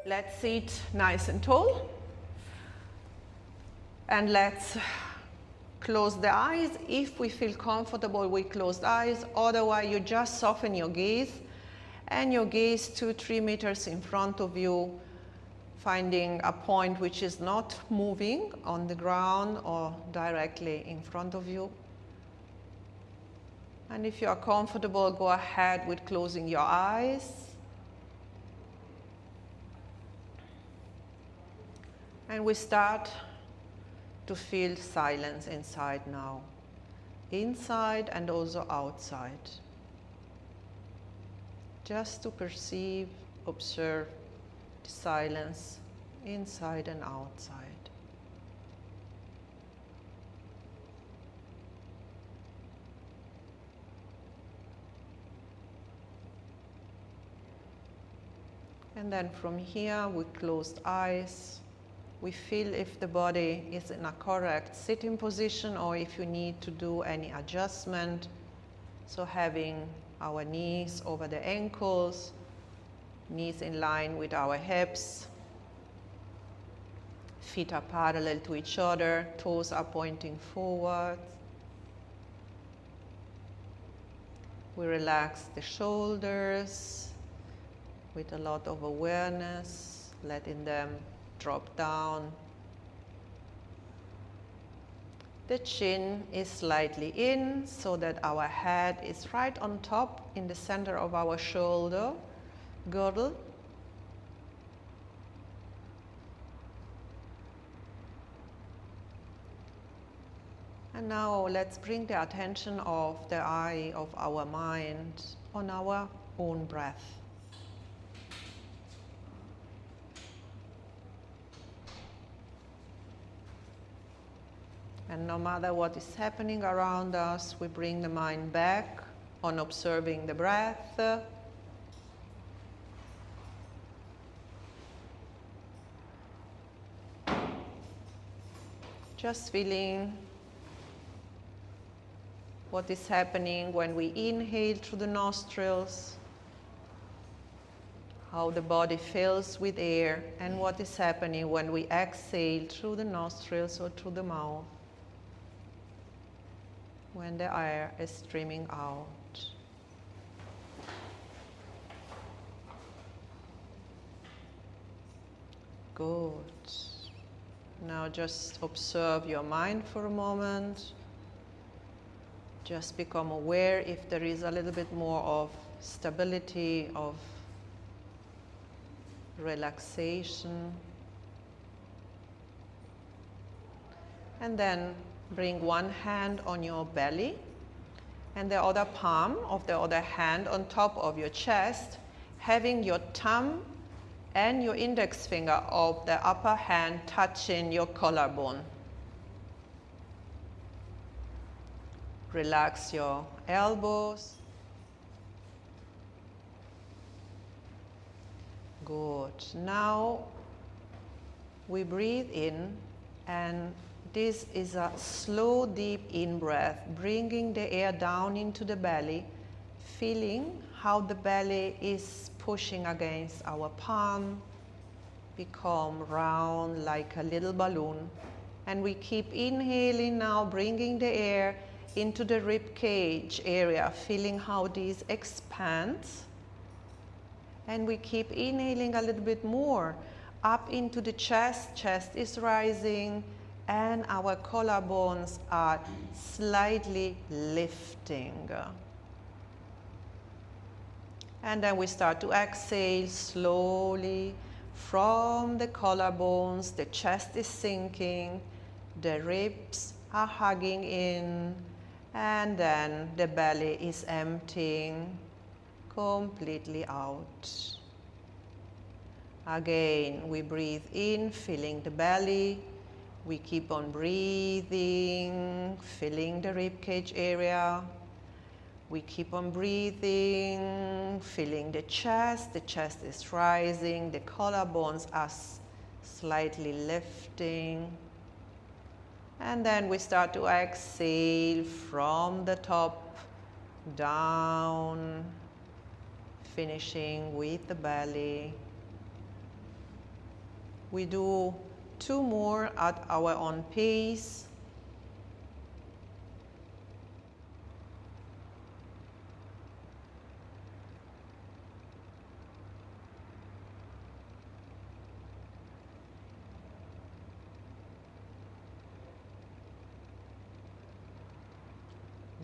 Let's sit nice and tall. And let's close the eyes. If we feel comfortable with closed eyes, otherwise you just soften your gaze and your gaze 2-3 meters in front of you, finding a point which is not moving on the ground or directly in front of you. And if you are comfortable, go ahead with closing your eyes. And we start to feel silence inside now, inside and also outside. Just to perceive, observe the silence inside and outside. And then from here, with closed eyes, we feel if the body is in a correct sitting position or if you need to do any adjustment. So having our knees over the ankles, knees in line with our hips, feet are parallel to each other, toes are pointing forward. We relax the shoulders with a lot of awareness, letting them drop down. The chin is slightly in so that our head is right on top in the center of our shoulder girdle. And now let's bring the attention of the eye of our mind on our own breath. And no matter what is happening around us, we bring the mind back on observing the breath. Just feeling what is happening when we inhale through the nostrils, how the body fills with air, and what is happening when we exhale through the nostrils or through the mouth, when the air is streaming out. Good. Now just observe your mind for a moment. Just become aware if there is a little bit more of stability, of relaxation. And then bring one hand on your belly and the other palm of the other hand on top of your chest, having your thumb and your index finger of the upper hand touching your collarbone. Relax your elbows. Good. Now we breathe in, and this is a slow, deep in-breath, bringing the air down into the belly, feeling how the belly is pushing against our palm, become round like a little balloon. And we keep inhaling now, bringing the air into the rib cage area, feeling how these expand. And we keep inhaling a little bit more, up into the chest. Chest is rising, and our collarbones are slightly lifting. And then we start to exhale slowly from the collarbones. The chest is sinking, the ribs are hugging in, and then the belly is emptying completely out. Again, we breathe in, filling the belly. We keep on breathing, filling the ribcage area. We keep on breathing, filling the chest. The chest is rising, the collarbones are slightly lifting. And then we start to exhale from the top down, finishing with the belly. We do 2 more at our own pace.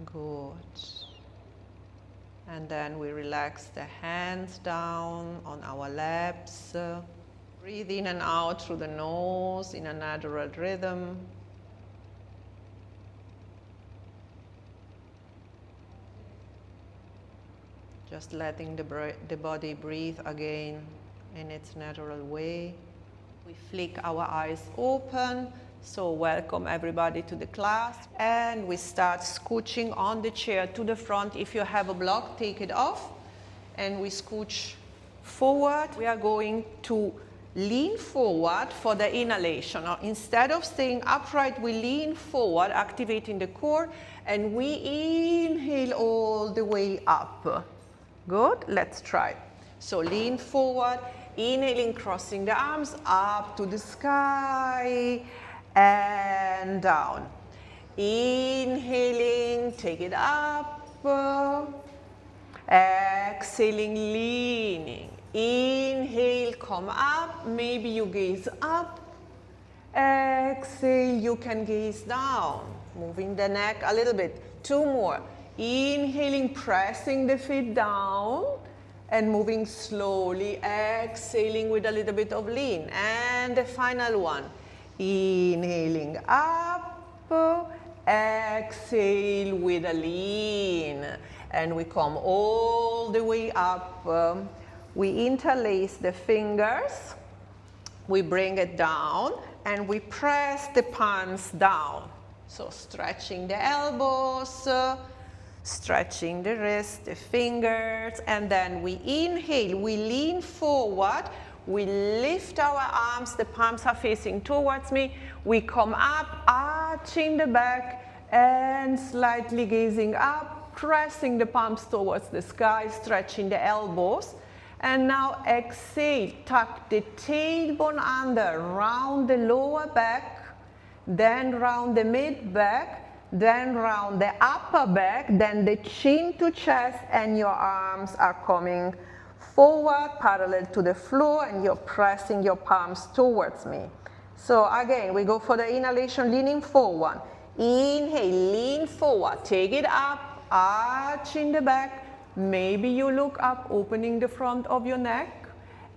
Good. And then we relax the hands down on our laps. Breathe in and out through the nose in a natural rhythm. Just letting the body breathe again in its natural way. We flick our eyes open. So welcome everybody to the class. And we start scooching on the chair to the front. If you have a block, take it off. And we scooch forward. We are going to lean forward for the inhalation. Now, instead of staying upright, we lean forward, activating the core. And we inhale all the way up. Good? Let's try. So lean forward, inhaling, crossing the arms up to the sky. And down. Inhaling, take it up. Exhaling, leaning. Inhale, come up. Maybe you gaze up. Exhale, you can gaze down. Moving the neck a little bit. 2 more. Inhaling, pressing the feet down. And moving slowly. Exhaling with a little bit of lean. And the final one. Inhaling up, exhale with a lean, and we come all the way up. We interlace the fingers, we bring it down, and we press the palms down. So stretching the elbows, stretching the wrists, the fingers, and then we inhale, we lean forward. We lift our arms, the palms are facing towards me. We come up, arching the back and slightly gazing up, pressing the palms towards the sky, stretching the elbows. And now exhale, tuck the tailbone under, round the lower back, then round the mid back, then round the upper back, then the chin to chest, and your arms are coming forward, parallel to the floor, and you're pressing your palms towards me. So again, we go for the inhalation, leaning forward. Inhale, lean forward, take it up, arching the back. Maybe you look up, opening the front of your neck.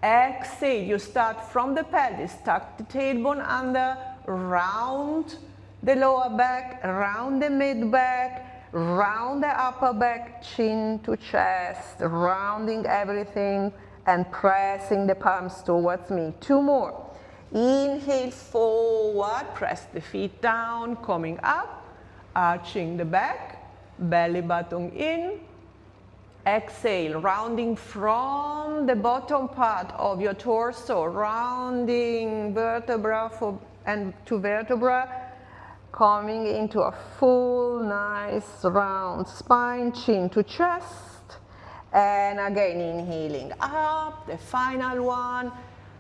Exhale, you start from the pelvis, tuck the tailbone under, round the lower back, round the mid back, round the upper back, chin to chest, rounding everything and pressing the palms towards me. 2 more. Inhale forward, press the feet down, coming up, arching the back, belly button in. Exhale, rounding from the bottom part of your torso, rounding vertebra to vertebra, coming into a full, nice, round spine, chin to chest. And again, inhaling up, the final one.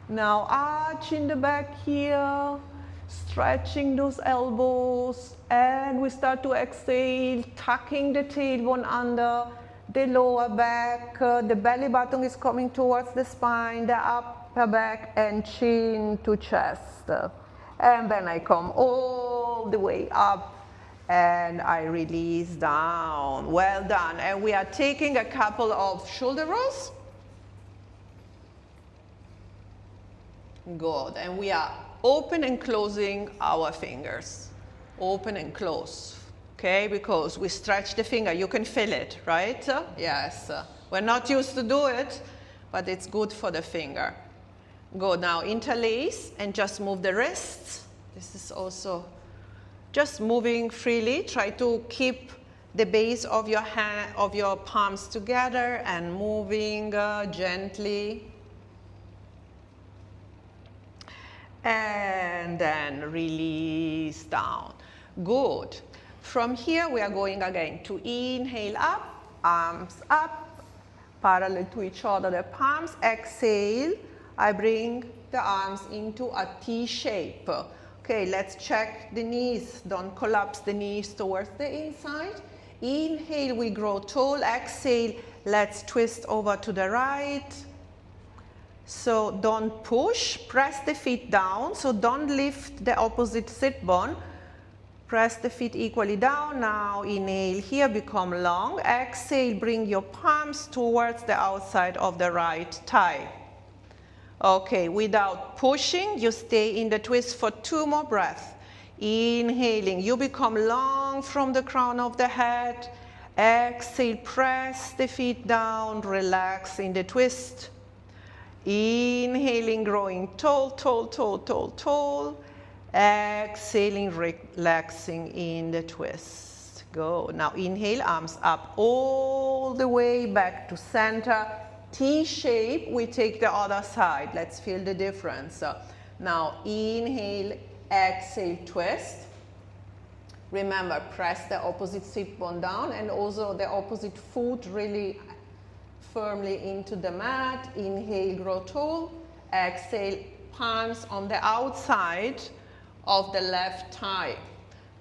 Now arching the back here, stretching those elbows. And we start to exhale, tucking the tailbone under the lower back. The belly button is coming towards the spine, the upper back, and chin to chest. And then I come all the way up and I release down. Well done. And we are taking a couple of shoulder rolls. Good. And we are open and closing our fingers. Open and close. Okay, because we stretch the finger. You can feel it, right? Yes. We're not used to do it, but it's good for the finger. Go now, interlace and just move the wrists. This is also just moving freely. Try to keep the base of your hand, of your palms together and moving gently. And then release down. Good. From here we are going again to inhale up, arms up, parallel to each other, the palms. Exhale. I bring the arms into a T shape. Okay, let's check the knees. Don't collapse the knees towards the inside. Inhale, we grow tall. Exhale, let's twist over to the right. So don't push, press the feet down. So don't lift the opposite sit bone. Press the feet equally down. Now inhale here, become long. Exhale, bring your palms towards the outside of the right thigh. Okay, without pushing, you stay in the twist for 2 more breaths. Inhaling, you become long from the crown of the head. Exhale, press the feet down, relax in the twist. Inhaling, growing tall, tall, tall, tall, tall. Exhaling, relaxing in the twist. Go. Now inhale, arms up all the way back to center. T shape, we take the other side. Let's feel the difference. Now inhale, exhale, twist. Remember, press the opposite sit bone down and also the opposite foot really firmly into the mat. Inhale, grow tall. Exhale, palms on the outside of the left thigh.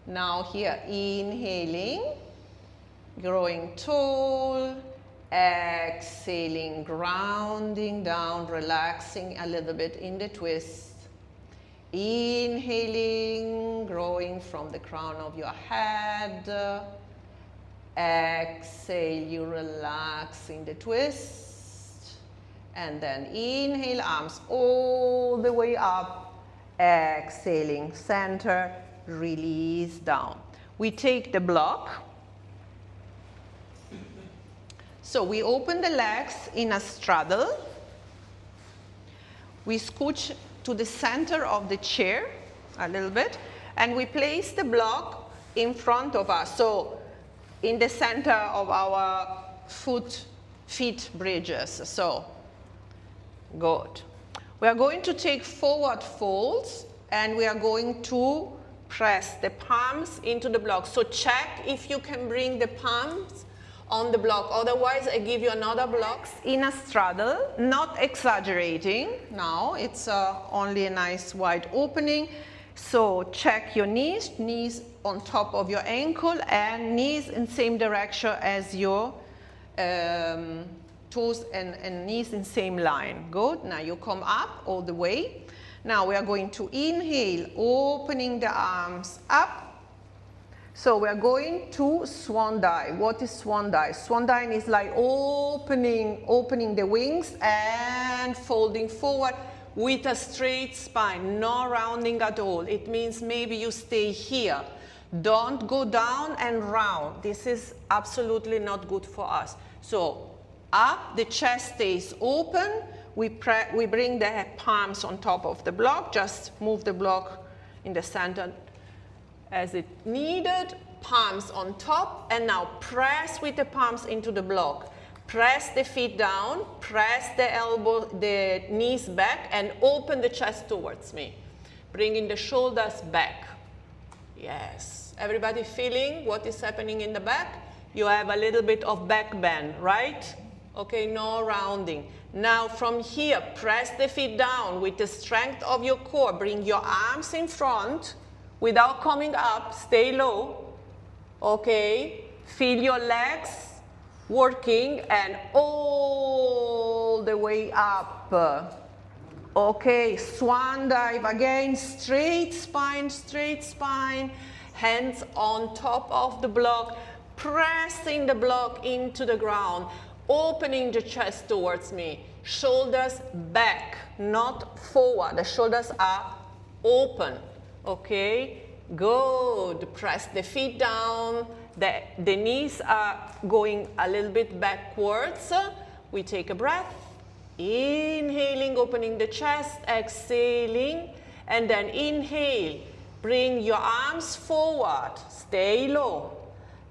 Now here, inhaling, growing tall. Exhaling, grounding down, relaxing a little bit in the twist. Inhaling, growing from the crown of your head. Exhale, you relax in the twist. And then inhale, arms all the way up. Exhaling, center, release down. We take the block. So we open the legs in a straddle. We scooch to the center of the chair a little bit, and we place the block in front of us. So in the center of our feet bridges. So good. We are going to take forward folds, and we are going to press the palms into the block. So check if you can bring the palms on the block. Otherwise, I give you another block in a straddle, not exaggerating. Now it's only a nice wide opening. So check your knees on top of your ankle, and knees in same direction as your toes and knees in same line. Good. Now you come up all the way. Now we are going to inhale, opening the arms up. So we are going to swan dive. What is swan dive? Swan dive is like opening the wings and folding forward with a straight spine, no rounding at all. It means maybe you stay here. Don't go down and round. This is absolutely not good for us. So up, the chest stays open. We bring the palms on top of the block. Just move the block in the center as it needed. Palms on top, and now press with the palms into the block. Press the feet down, press the knees back, and open the chest towards me. Bringing the shoulders back. Yes. Everybody feeling what is happening in the back? You have a little bit of back bend, right? Okay, no rounding. Now from here, press the feet down with the strength of your core. Bring your arms in front without coming up. Stay low. Okay, feel your legs working and all the way up. Okay, swan dive again, straight spine, hands on top of the block, pressing the block into the ground, opening the chest towards me, shoulders back, not forward, the shoulders are open, okay? Good, press the feet down, the knees are going a little bit backwards. We take a breath, inhaling, opening the chest, exhaling, and then inhale, bring your arms forward, stay low,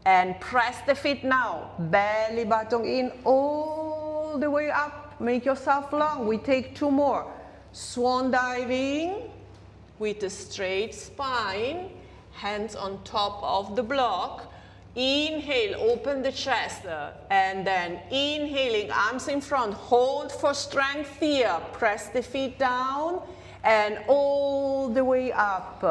and press the feet now, belly button in, all the way up, make yourself long. We take 2 more, swan diving, with a straight spine, hands on top of the block. Inhale, open the chest, and then inhaling, arms in front, hold for strength here, press the feet down, and all the way up.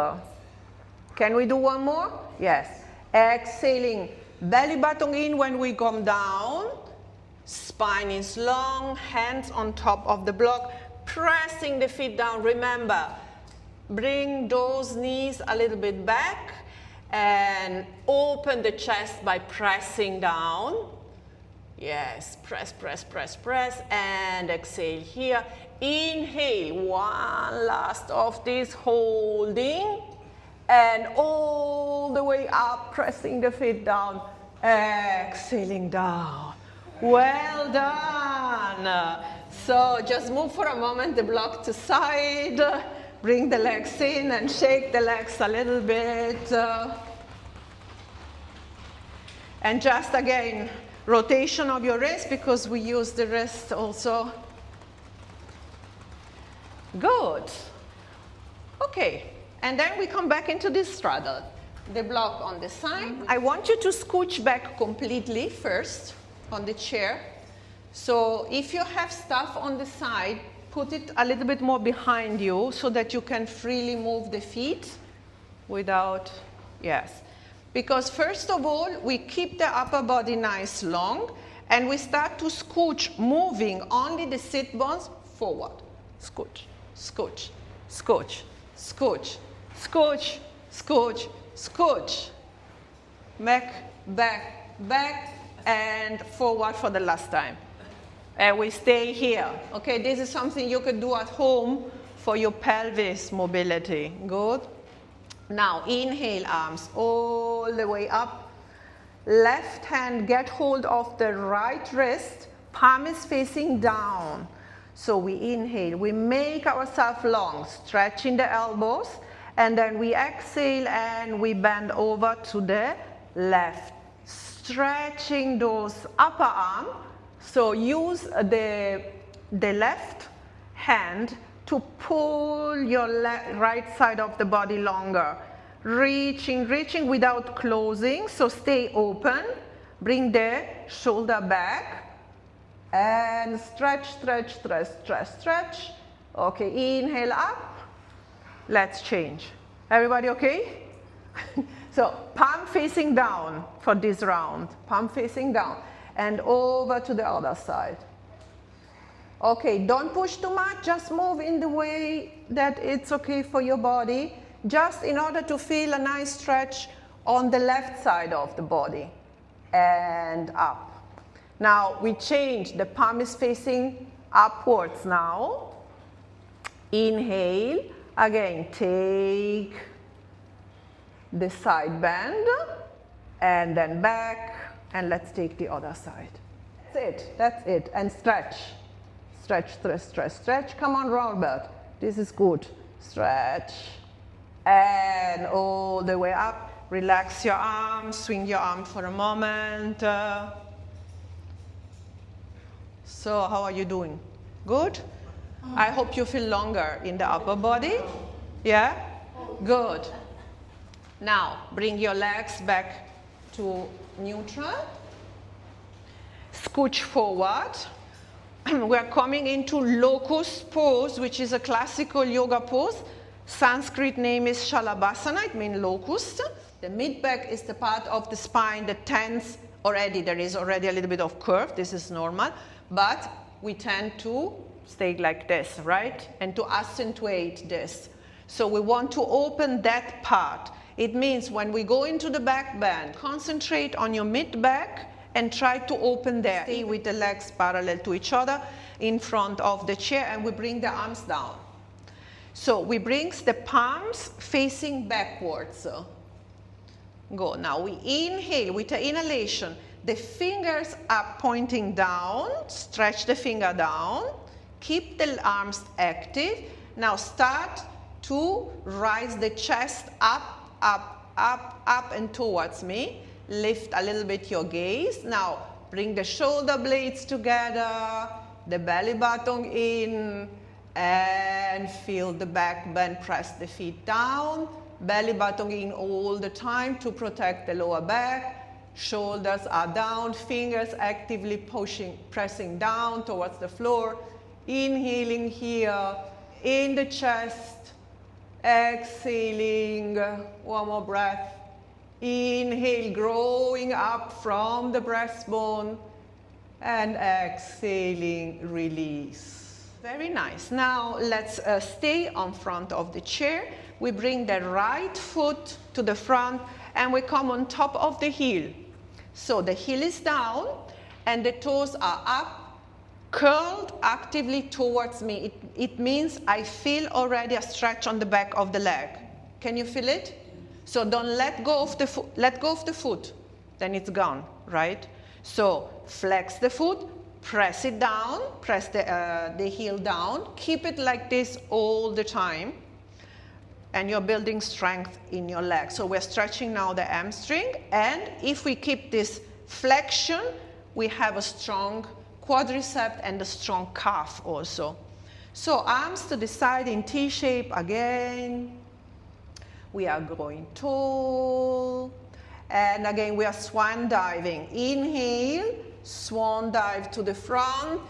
Can we do one more? Yes. Exhaling, belly button in when we come down, spine is long, hands on top of the block, pressing the feet down. Remember, bring those knees a little bit back, and open the chest by pressing down. Yes, press, press, press, press, and exhale here. Inhale, one last of this, holding, and all the way up, pressing the feet down, exhaling down. Well done. So just move for a moment the block to side. Bring the legs in and shake the legs a little bit. And just again, rotation of your wrist because we use the wrist also. Good. Okay, and then we come back into this straddle. The block on the side. I want you to scooch back completely first on the chair. So if you have stuff on the side, put it a little bit more behind you so that you can freely move the feet without, yes. Because first of all, we keep the upper body nice long, and we start to scooch, moving only the sit bones forward. Scooch, scooch, scooch, scooch, scooch, scooch, scooch. Back, back, back, and forward for the last time. And we stay here. Okay, this is something you could do at home for your pelvis mobility. Good. Now, inhale, arms all the way up. Left hand, get hold of the right wrist. Palm is facing down. So we inhale, we make ourselves long, stretching the elbows. And then we exhale and we bend over to the left. Stretching those upper arms. So use the left hand to pull your right side of the body longer. Reaching, reaching without closing, so stay open. Bring the shoulder back and stretch, stretch, stretch, stretch, stretch. Okay, inhale up. Let's change. Everybody okay? So palm facing down for this round. Palm facing down. And over to the other side. Okay, don't push too much, just move in the way that it's okay for your body, just in order to feel a nice stretch on the left side of the body. And up. Now we change, the palm is facing upwards now. Inhale, again, take the side bend, and then back. And let's take the other side. That's it, and stretch. Stretch, stretch, stretch, stretch. Come on, Robert, this is good. Stretch, and all the way up. Relax your arms, swing your arm for a moment. So how are you doing? Good? I hope you feel longer in the upper body. Yeah? Good. Now, bring your legs back to neutral. Scooch forward. We're coming into Locust Pose, which is a classical yoga pose. Sanskrit name is Shalabhasana, it means locust. The mid-back is the part of the spine that tends already, there is already a little bit of curve, this is normal, but we tend to stay like this, right? And to accentuate this. So we want to open that part. It means when we go into the back bend, concentrate on your mid-back and try to open there. Stay with the legs parallel to each other in front of the chair, and we bring the arms down. So we bring the palms facing backwards. Go. Now we inhale with the inhalation. The fingers are pointing down. Stretch the finger down. Keep the arms active. Now start to rise the chest up, up, up, up and towards me. Lift a little bit your gaze. Now bring the shoulder blades together, the belly button in, and feel the back bend. Press the feet down, belly button in all the time to protect the lower back. Shoulders are down, fingers actively pushing, pressing down towards the floor. Inhaling here in the chest. Exhaling, one more breath. Inhale, growing up from the breastbone. And exhaling, release. Very nice. Now let's stay on front of the chair. We bring the right foot to the front and we come on top of the heel. So the heel is down and the toes are up, curled actively towards me. It means I feel already a stretch on the back of the leg. Can you feel it? So don't let go of the foot. Let go of the foot, then it's gone, right? So flex the foot, press it down, press the heel down. Keep it like this all the time. And you're building strength in your leg. So we're stretching now the hamstring. And if we keep this flexion, we have a strong quadricep and a strong calf also. So arms to the side in T shape again. We are going tall. And again, we are swan diving. Inhale, swan dive to the front.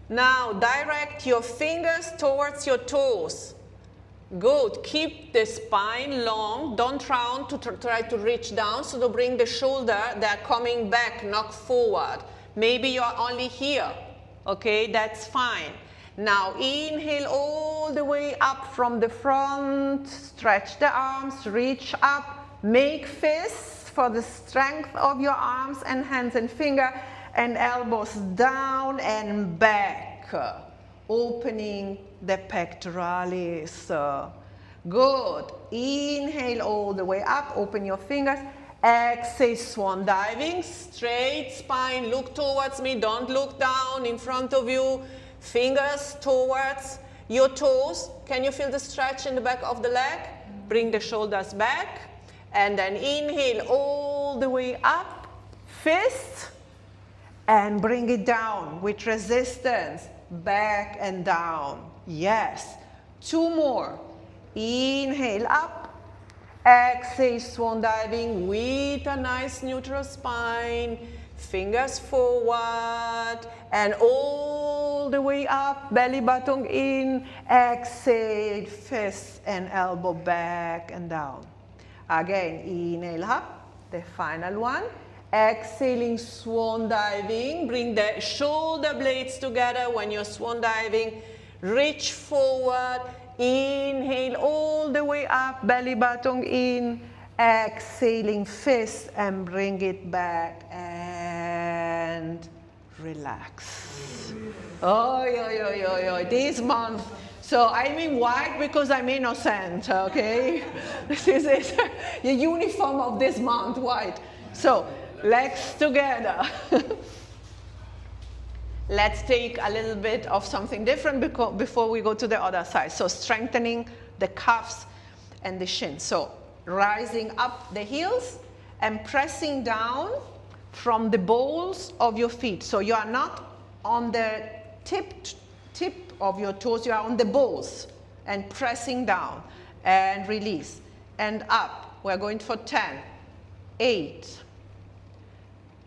Now direct your fingers towards your toes. Good. Keep the spine long. Don't try to reach down. So to bring the shoulder, they're coming back, knock forward. Maybe you're only here. Okay, that's fine. Now inhale all the way up from the front. Stretch the arms, reach up. Make fists for the strength of your arms and hands and finger. And elbows down and back. Opening the pectoralis. Good. Inhale all the way up. Open your fingers. Exhale, swan diving. Straight spine. Look towards me. Don't look down in front of you. Fingers towards your toes. Can you feel the stretch in the back of the leg? Bring the shoulders back. And then inhale all the way up. Fist. And bring it down with resistance. Back and down. Yes. Two more. Inhale up. Exhale, swan diving with a nice neutral spine. Fingers forward. And all the way up. Belly button in. Exhale, fist and elbow back and down. Again, inhale up. The final one. Exhaling, swan diving. Bring the shoulder blades together when you're swan diving. Reach forward. Inhale all the way up, belly button in. Exhaling, fist and bring it back and relax. Oh, this month. So I'm in white because I'm innocent, okay? This is it. The uniform of this month, white. So legs together. Let's take a little bit of something different before we go to the other side. So strengthening the calves and the shins. So rising up the heels and pressing down from the balls of your feet. So you are not on the tip of your toes, you are on the balls and pressing down and release and up. We're going for 10, 8,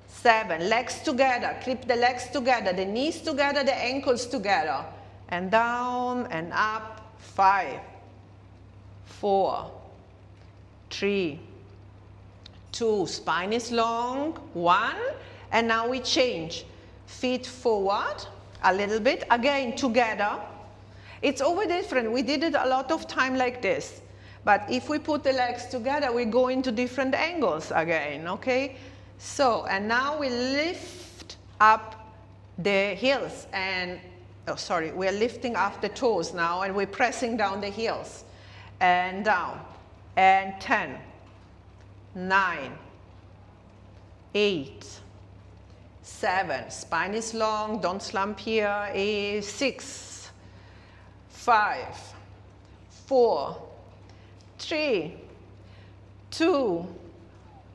7, legs together, clip the legs together, the knees together, the ankles together, and down and up, 5, 4, 3, 2, spine is long, 1, and now we change, feet forward a little bit, again together. It's always different, we did it a lot of time like this, but if we put the legs together, we go into different angles again, okay? So, and now we lift up the heels and, we're lifting up the toes now and we're pressing down the heels and down. And 10, 9, 8, 7, spine is long, don't slump here, 6, 5, 4, 3, 2,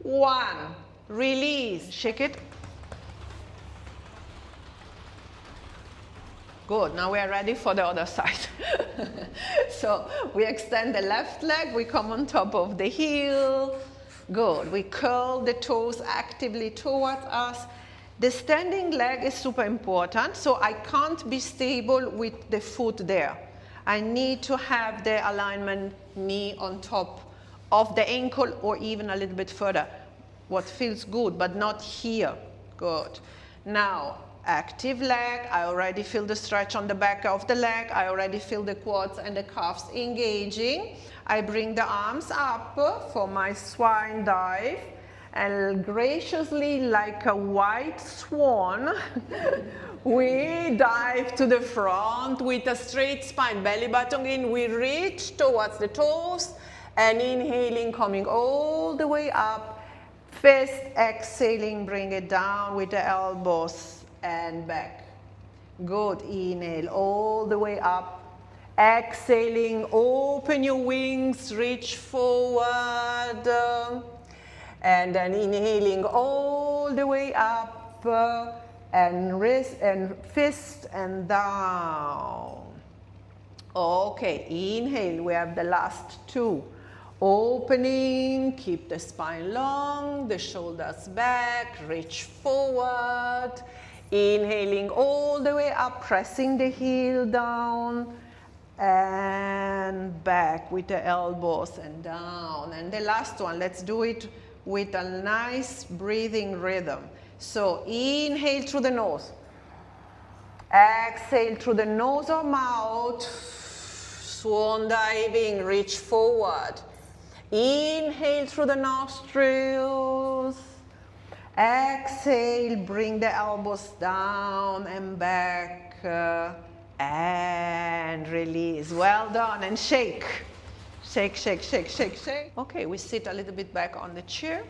1. Release. Shake it. Good. Now we are ready for the other side. So we extend the left leg. We come on top of the heel. Good. We curl the toes actively towards us. The standing leg is super important, so I can't be stable with the foot there. I need to have the alignment knee on top of the ankle or even a little bit further. What feels good, but not here. Good. Now, active leg. I already feel the stretch on the back of the leg. I already feel the quads and the calves engaging. I bring the arms up for my swine dive. And graciously, like a white swan, we dive to the front with a straight spine, belly button in. We reach towards the toes and inhaling, coming all the way up. Fist, exhaling, bring it down with the elbows and back. Good. Inhale all the way up. Exhaling, open your wings, reach forward. And then inhaling all the way up and wrist and fist and down. Okay, inhale, we have the last two. Opening, keep the spine long, the shoulders back, reach forward. Inhaling all the way up, pressing the heel down. And back with the elbows and down. And the last one, let's do it with a nice breathing rhythm. So inhale through the nose. Exhale through the nose or mouth. Swan diving, reach forward. Inhale through the nostrils. Exhale, bring the elbows down and back. And release. Well done. And shake. Shake, shake, shake, shake, shake. Okay, we sit a little bit back on the chair.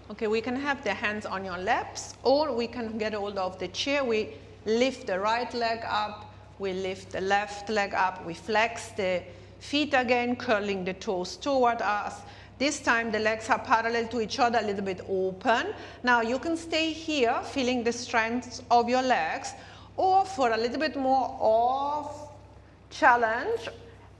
Okay, we can have the hands on your laps, or we can get hold of the chair. We lift the right leg up, we lift the left leg up, we flex the feet again, curling the toes toward us. This time the legs are parallel to each other, a little bit open. Now you can stay here, feeling the strength of your legs, or for a little bit more off challenge,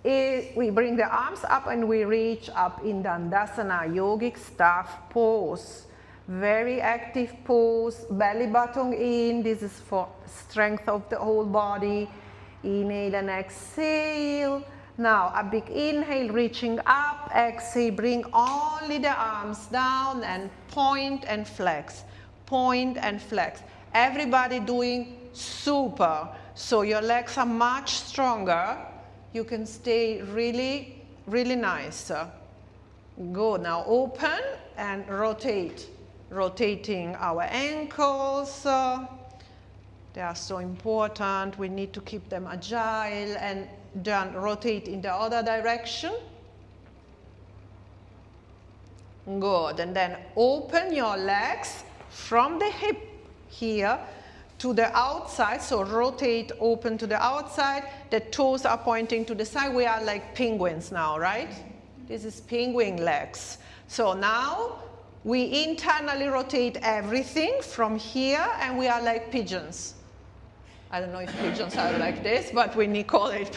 we bring the arms up and we reach up in Dandasana, yogic staff pose. Very active pose, belly button in. This is for strength of the whole body. Inhale and exhale. Now a big inhale, reaching up. Exhale, bring only the arms down and point and flex. Point and flex. Everybody doing super. So your legs are much stronger. You can stay really, really nice. Good. Now open and rotate. Rotating our ankles. They are so important. We need to keep them agile, and then rotate in the other direction. Good. And then open your legs from the hip here to the outside, so rotate, open to the outside. The toes are pointing to the side. We are like penguins now, right? This is penguin legs. So now we internally rotate everything from here, and we are like pigeons. I don't know if pigeons are like this, but we call it.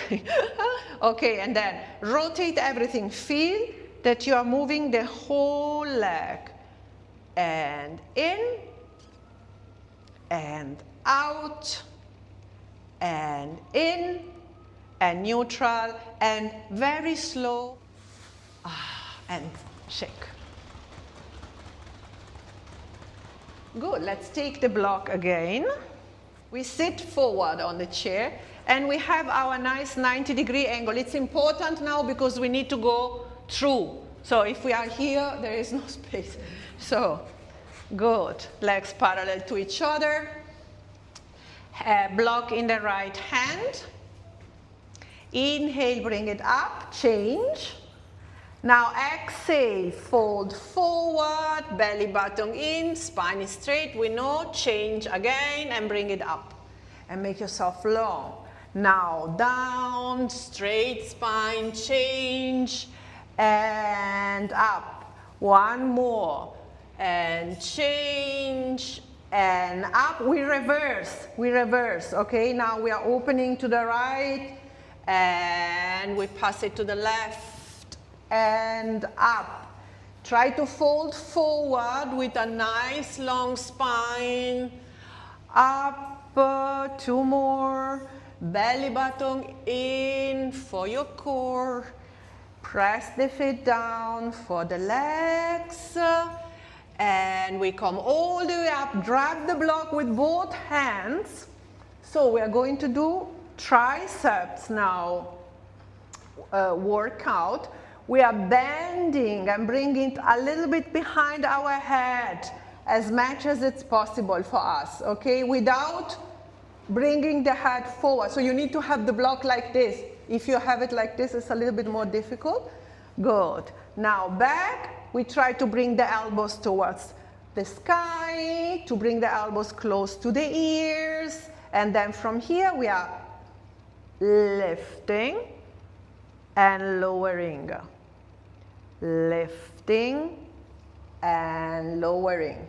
Okay, and then rotate everything. Feel that you are moving the whole leg. And in, and out, and in, and neutral, and very slow, and shake. Good, let's take the block again. We sit forward on the chair, and we have our nice 90-degree angle. It's important now because we need to go through. So if we are here, there is no space. So, good. Legs parallel to each other. Block in the right hand. Inhale, bring it up, change. Now exhale, fold forward, belly button in, spine is straight, we know, change again and bring it up. And make yourself long. Now down, straight spine, change, and up. One more, and change, and up. We reverse, okay? Now we are opening to the right, and we pass it to the left, and up. Try to fold forward with a nice long spine. Up, 2 more. Belly button in for your core. Press the feet down for the legs. And we come all the way up. Grab the block with both hands. So we are going to do triceps now workout. We are bending and bringing it a little bit behind our head as much as it's possible for us, okay? Without bringing the head forward. So you need to have the block like this. If you have it like this, it's a little bit more difficult. Good. Now back, we try to bring the elbows towards the sky, to bring the elbows close to the ears. And then from here, we are lifting and lowering. Lifting and lowering.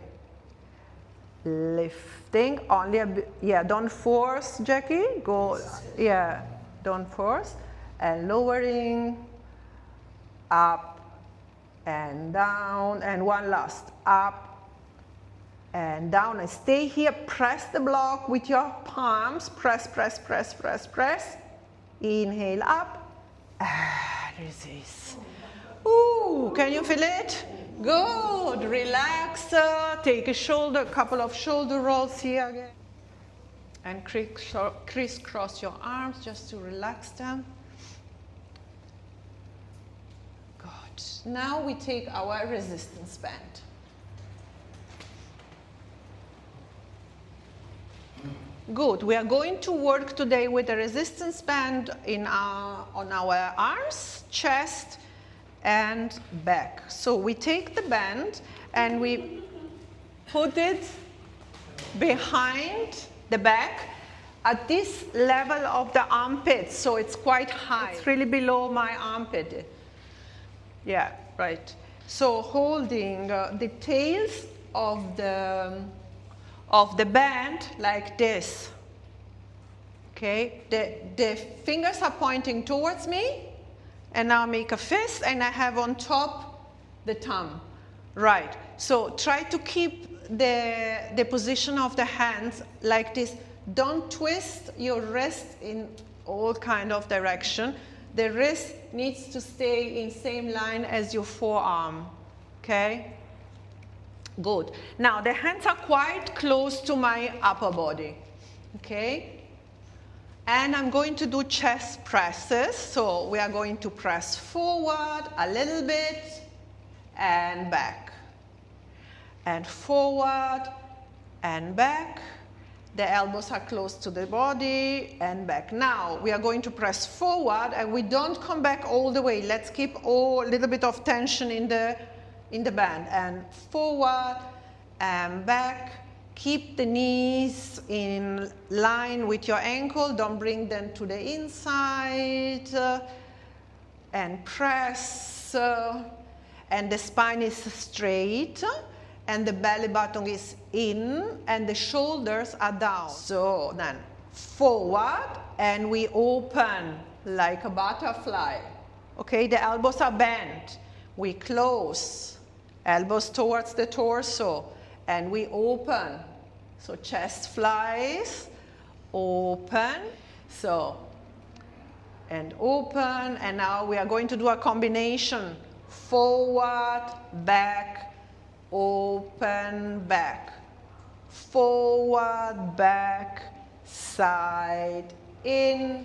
Lifting, only a bit, yeah, don't force, Jackie, go, yeah, don't force, and lowering, up and down, and one last, up and down, and stay here, press the block with your palms, press, press, press, press, press, inhale up, and release. Ooh, can you feel it? Good, relax, take a couple of shoulder rolls here again. And crisscross your arms just to relax them. Good, now we take our resistance band. Good, we are going to work today with the resistance band on our arms, chest, and back. So we take the band and we put it behind the back at this level of the armpit, so it's quite high. It's really below my armpit. Yeah, right. So holding the tails of the band like this. Okay, the fingers are pointing towards me. And now make a fist, and I have on top the thumb. Right, so try to keep the position of the hands like this. Don't twist your wrist in all kind of direction. The wrist needs to stay in same line as your forearm, okay? Good. Now the hands are quite close to my upper body, okay? And I'm going to do chest presses. So we are going to press forward a little bit and back. And forward and back. The elbows are close to the body and back. Now we are going to press forward and we don't come back all the way. Let's keep a little bit of tension in the band. And forward and back. Keep the knees in line with your ankle. Don't bring them to the inside. And press. And the spine is straight. And the belly button is in. And the shoulders are down. So then forward. And we open like a butterfly. Okay, the elbows are bent. We close. Elbows towards the torso. And we open. So chest flies, open, so, and open, and now we are going to do a combination. Forward, back, open, back. Forward, back, side, in,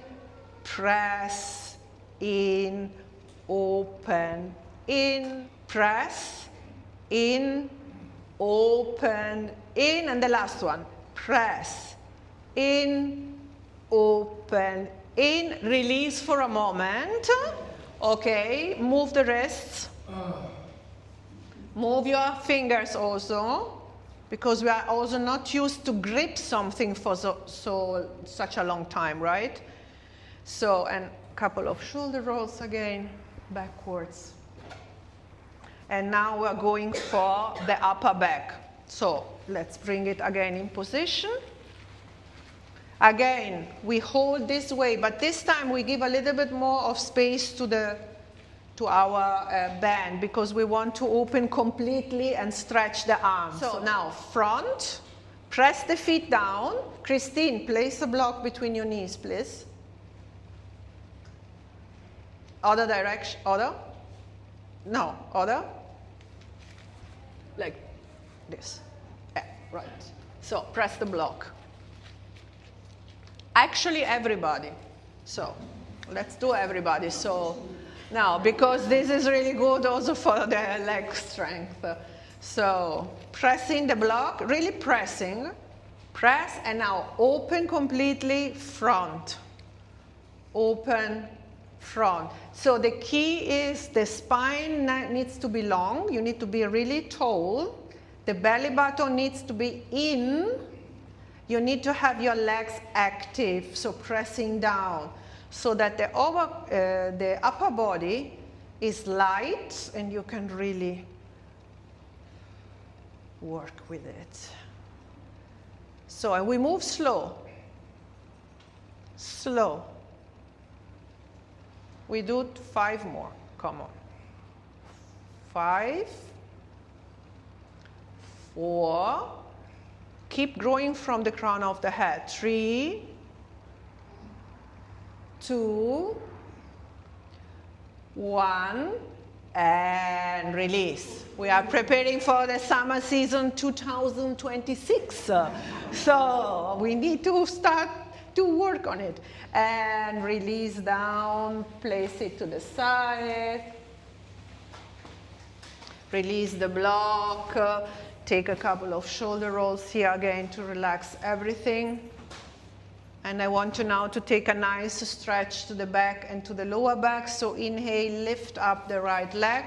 press, in, open, in, press, in, open, in, and the last one, press, in, open, in, release for a moment, okay, move the wrists, move your fingers also, because we are also not used to grip something for such a long time, right? So, and a couple of shoulder rolls again, backwards. And now we're going for the upper back. So let's bring it again in position. Again, we hold this way, but this time we give a little bit more of space to to our band, because we want to open completely and stretch the arms. So now front, press the feet down. Christine, place a block between your knees, please. Other direction, other? No, other? Like this. Yeah, right. So press the block. Actually, everybody. So let's do everybody. So now, because this is really good also for the leg strength. So pressing the block, really pressing. Press, and now open completely front. Open front. So the key is the spine needs to be long. You need to be really tall. The belly button needs to be in. You need to have your legs active, so pressing down, so that the upper body is light and you can really work with it. So, and we move slow. Slow. We do 5 more. Come on. 5, 4. Keep growing from the crown of the head. 3, 2, 1, and release. We are preparing for the summer season 2026. So we need to start to work on it. And release down, place it to the side. Release the block. Take a couple of shoulder rolls here again to relax everything. And I want you now to take a nice stretch to the back and to the lower back. So inhale, lift up the right leg.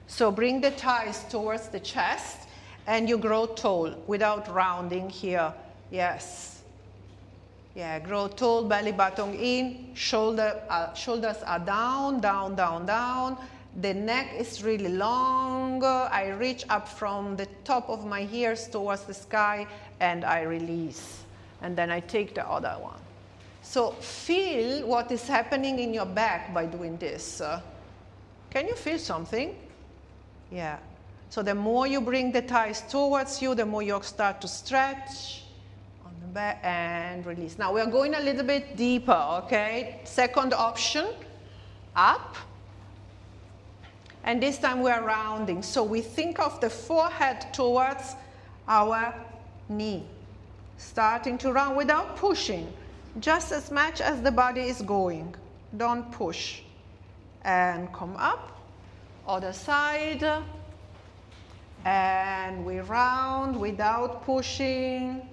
So bring the thighs towards the chest and you grow tall without rounding here. Yes. Yeah, grow tall, belly button in, shoulders are down, down, down, down. The neck is really long. I reach up from the top of my ears towards the sky and I release. And then I take the other one. So feel what is happening in your back by doing this. Can you feel something? Yeah. So the more you bring the thighs towards you, the more you start to stretch on the back and release. Now we are going a little bit deeper, okay? Second option, up. And this time we are rounding. So we think of the forehead towards our knee. Starting to round without pushing. Just as much as the body is going. Don't push. And come up. Other side. And we round without pushing.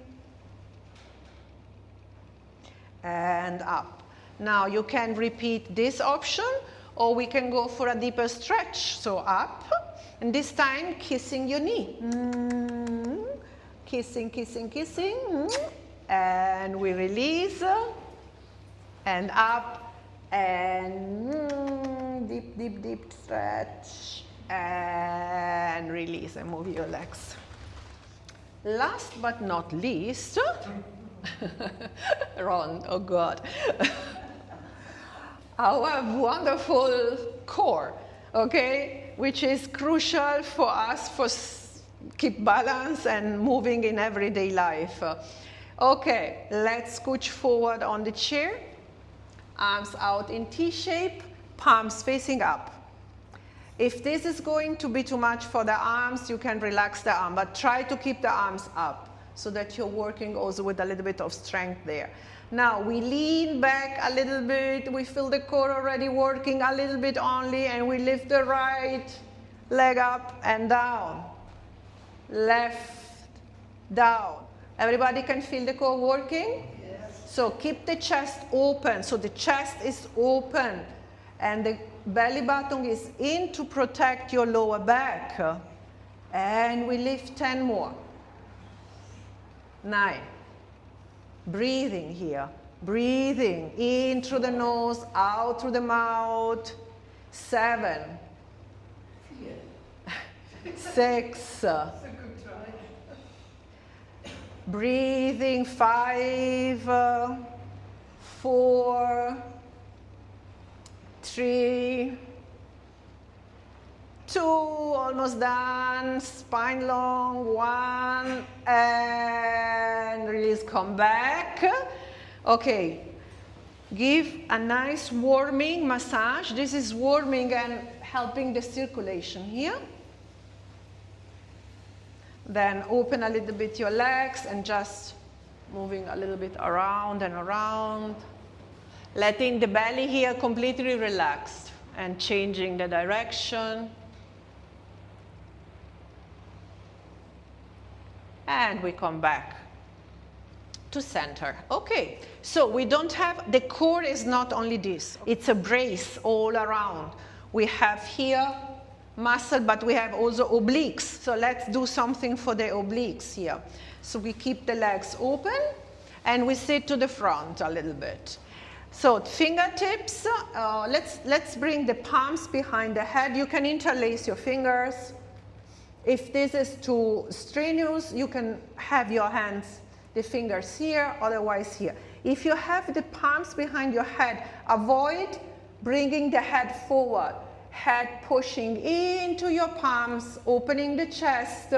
And up. Now you can repeat this option. Or we can go for a deeper stretch. So up, and this time kissing your knee. Kissing, kissing, kissing. And we release. And up. And deep, deep, deep stretch. And release and move your legs. Last but not least, Ron, oh God. Our wonderful core, okay, which is crucial for us for keep balance and moving in everyday life. Okay, let's scooch forward on the chair, arms out in T shape, palms facing up. If this is going to be too much for the arms, you can relax the arm, but try to keep the arms up so that you're working also with a little bit of strength there. Now we lean back a little bit, we feel the core already working a little bit only, and we lift the right leg up and down, left, down. Everybody can feel the core working? Yes. So keep the chest open, so the chest is open and the belly button is in to protect your lower back. And we lift 10 more. 9. Breathing here. Breathing in through the nose, out through the mouth. 7. 6. Breathing. 5. 4. 3. 2, almost done, spine long, 1, and release, come back. Okay, give a nice warming massage. This is warming and helping the circulation here. Then open a little bit your legs and just moving a little bit around and around. Letting the belly here completely relaxed and changing the direction. And we come back to center. Okay, so we don't have, the core is not only this, it's a brace all around. We have here muscle, but we have also obliques. So let's do something for the obliques here. So we keep the legs open and we sit to the front a little bit. So fingertips, let's bring the palms behind the head. You can interlace your fingers. If this is too strenuous, you can have your hands, the fingers here, otherwise here. If you have the palms behind your head, avoid bringing the head forward. Head pushing into your palms, opening the chest,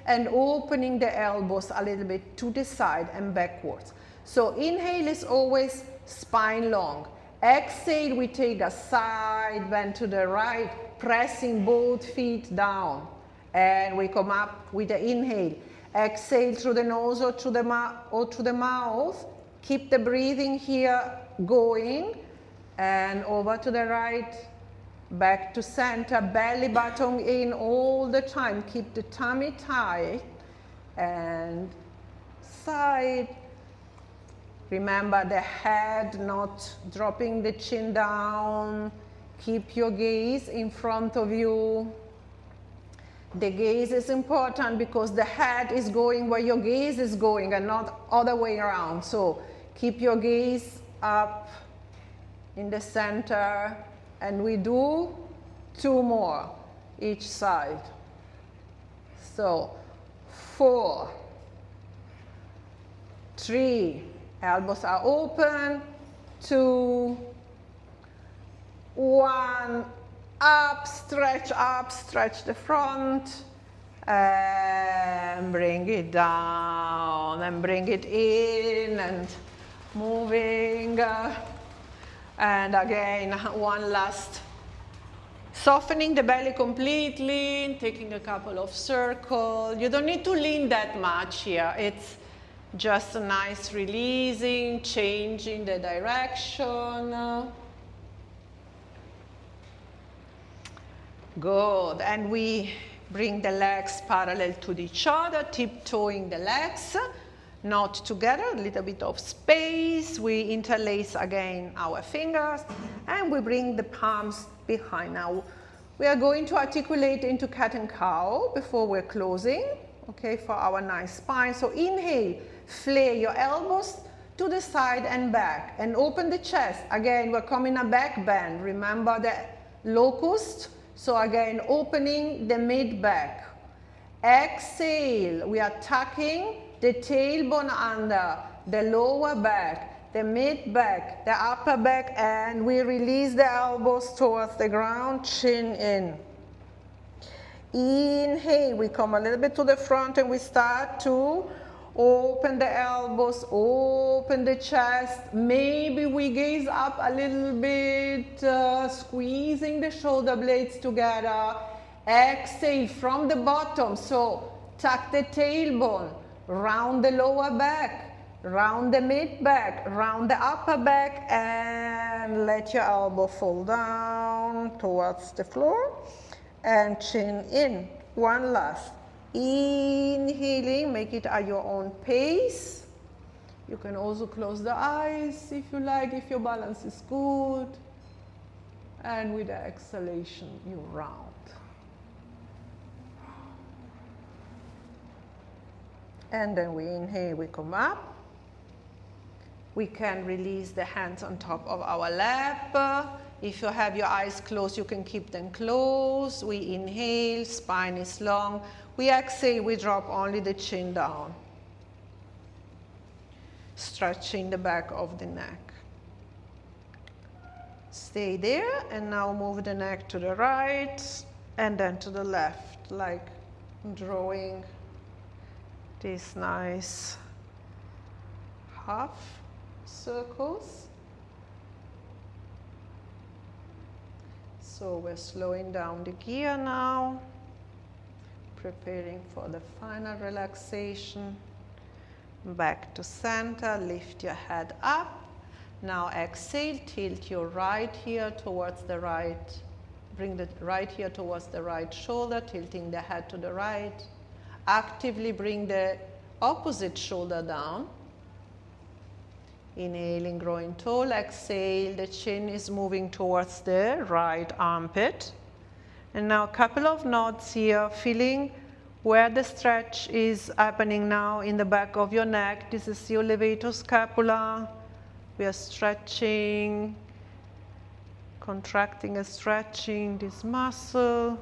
and opening the elbows a little bit to the side and backwards. So inhale is always spine long. Exhale, we take a side bend to the right, pressing both feet down. And we come up with the inhale. Exhale through the nose or through the mouth. Keep the breathing here going. And over to the right, back to center, belly button in all the time. Keep the tummy tight. And side. Remember the head not dropping the chin down. Keep your gaze in front of you. The gaze is important because the head is going where your gaze is going and not other way around. So keep your gaze up in the center, and we do 2 more each side. So 4, 3, elbows are open, 2, 1, up, stretch the front, and bring it down, and bring it in, and moving, and again, one last, softening the belly completely, taking a couple of circles. You don't need to lean that much here, it's just a nice releasing, changing the direction. Good, and we bring the legs parallel to each other, tiptoeing the legs, not together, a little bit of space. We interlace again our fingers, and we bring the palms behind. Now, we are going to articulate into cat and cow before we're closing, okay, for our nice spine. So inhale, flare your elbows to the side and back, and open the chest. Again, we're coming a back bend. Remember the locust. So again, opening the mid-back. Exhale, we are tucking the tailbone under, the lower back, the mid-back, the upper back, and we release the elbows towards the ground, chin in. Inhale, we come a little bit to the front and we start to open the elbows, open the chest. Maybe we gaze up a little bit, squeezing the shoulder blades together. Exhale from the bottom, so tuck the tailbone, round the lower back, round the mid back, round the upper back, and let your elbow fall down towards the floor and chin in. One last. Inhaling, make it at your own pace. You can also close the eyes if you like, if your balance is good. And with the exhalation, you round. And then we inhale, we come up. We can release the hands on top of our lap. If you have your eyes closed, you can keep them closed. We inhale, spine is long. We exhale, we drop only the chin down. Stretching the back of the neck. Stay there, and now move the neck to the right and then to the left, like drawing these nice half circles. So we're slowing down the gear now, preparing for the final relaxation. Back to center, lift your head up. Now exhale, tilt your right ear towards the right. Bring the right ear towards the right shoulder, tilting the head to the right. Actively bring the opposite shoulder down. Inhaling, growing tall. Exhale, the chin is moving towards the right armpit. And now a couple of nods here, feeling where the stretch is happening now in the back of your neck. This is your levator scapula. We are stretching, contracting and stretching this muscle.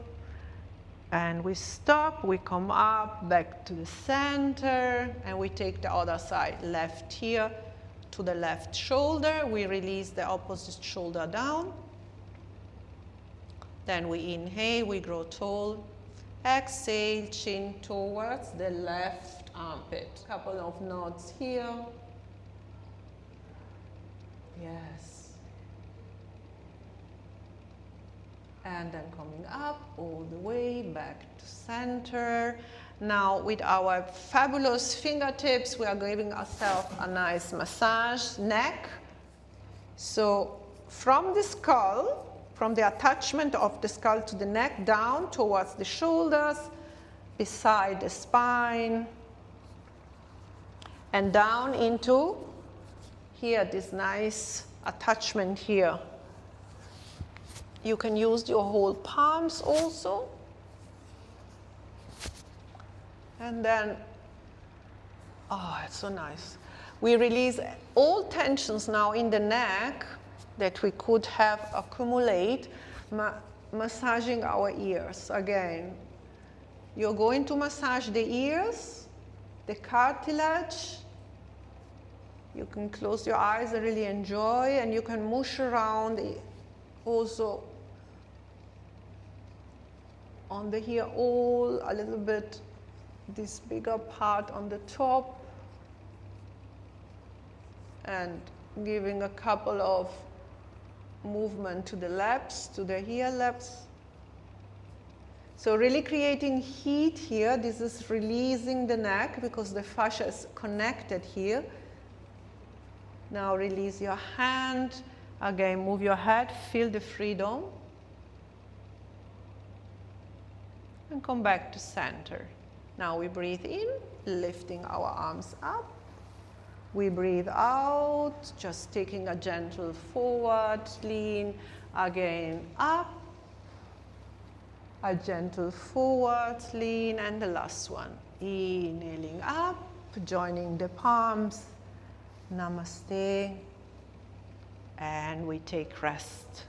And we stop, we come up, back to the center, and we take the other side. Left here to the left shoulder. We release the opposite shoulder down. Then we inhale, we grow tall. Exhale, chin towards the left armpit. Couple of nods here. Yes. And then coming up all the way back to center. Now with our fabulous fingertips, we are giving ourselves a nice massage, neck. So from the skull, from the attachment of the skull to the neck, down towards the shoulders, beside the spine, and down into here, this nice attachment here. You can use your whole palms also. And then, oh, it's so nice. We release all tensions now in the neck that we could have accumulate, massaging our ears. Again, you're going to massage the ears, the cartilage. You can close your eyes and really enjoy, and you can mush around also on the ear hole, a little bit, this bigger part on the top, and giving a couple of movement to the laps, to the ear laps. So really creating heat here. This is releasing the neck because the fascia is connected here. Now release your hand. Again, move your head, feel the freedom. And come back to center. Now we breathe in, lifting our arms up. We breathe out, just taking a gentle forward lean. Again, up. A gentle forward lean. And the last one. Inhaling up, joining the palms. Namaste. And we take rest.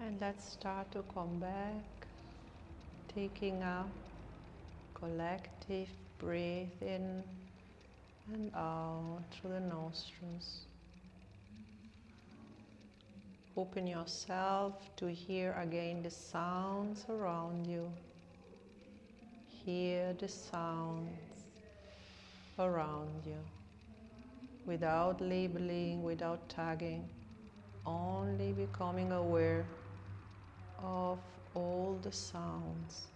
And let's start to come back, taking a collective breath in and out through the nostrils. Open yourself to hear again the sounds around you. Hear the sounds around you without labeling, without tagging, only becoming aware of all the sounds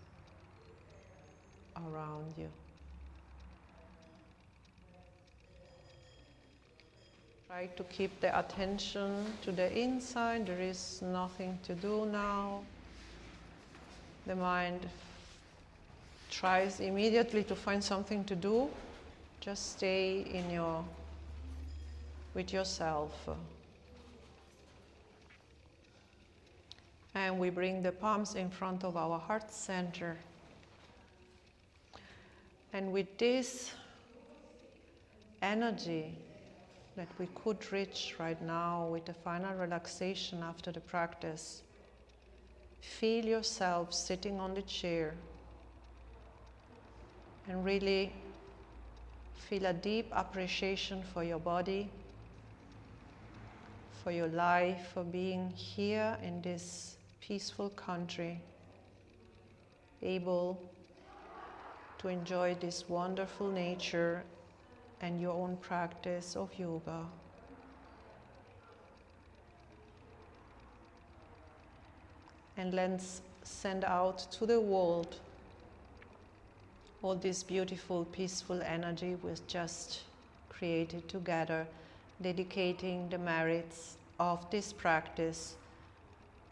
around you. Try to keep the attention to the inside. There is nothing to do now. The mind tries immediately to find something to do. Just stay with yourself. And we bring the palms in front of our heart center. And with this energy that we could reach right now with the final relaxation after the practice, feel yourself sitting on the chair and really feel a deep appreciation for your body, for your life, for being here in this peaceful country, able to enjoy this wonderful nature and your own practice of yoga. And let's send out to the world all this beautiful, peaceful energy we've just created together, dedicating the merits of this practice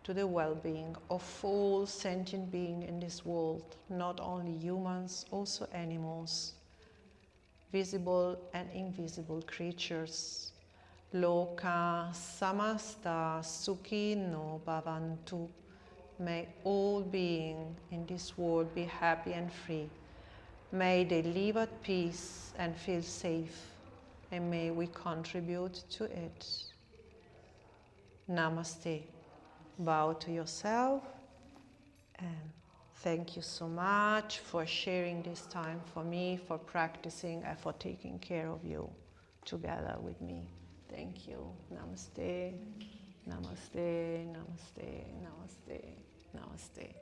to the well-being of all sentient beings in this world, not only humans, also animals, visible and invisible creatures. Loka samasta sukhino bhavantu. May all beings in this world be happy and free. May they live at peace and feel safe, and may we contribute to it. Namaste. Bow to yourself, and thank you so much for sharing this time for me, for practicing and for taking care of you together with me. Thank you. Namaste. Namaste. Namaste. Namaste. Namaste.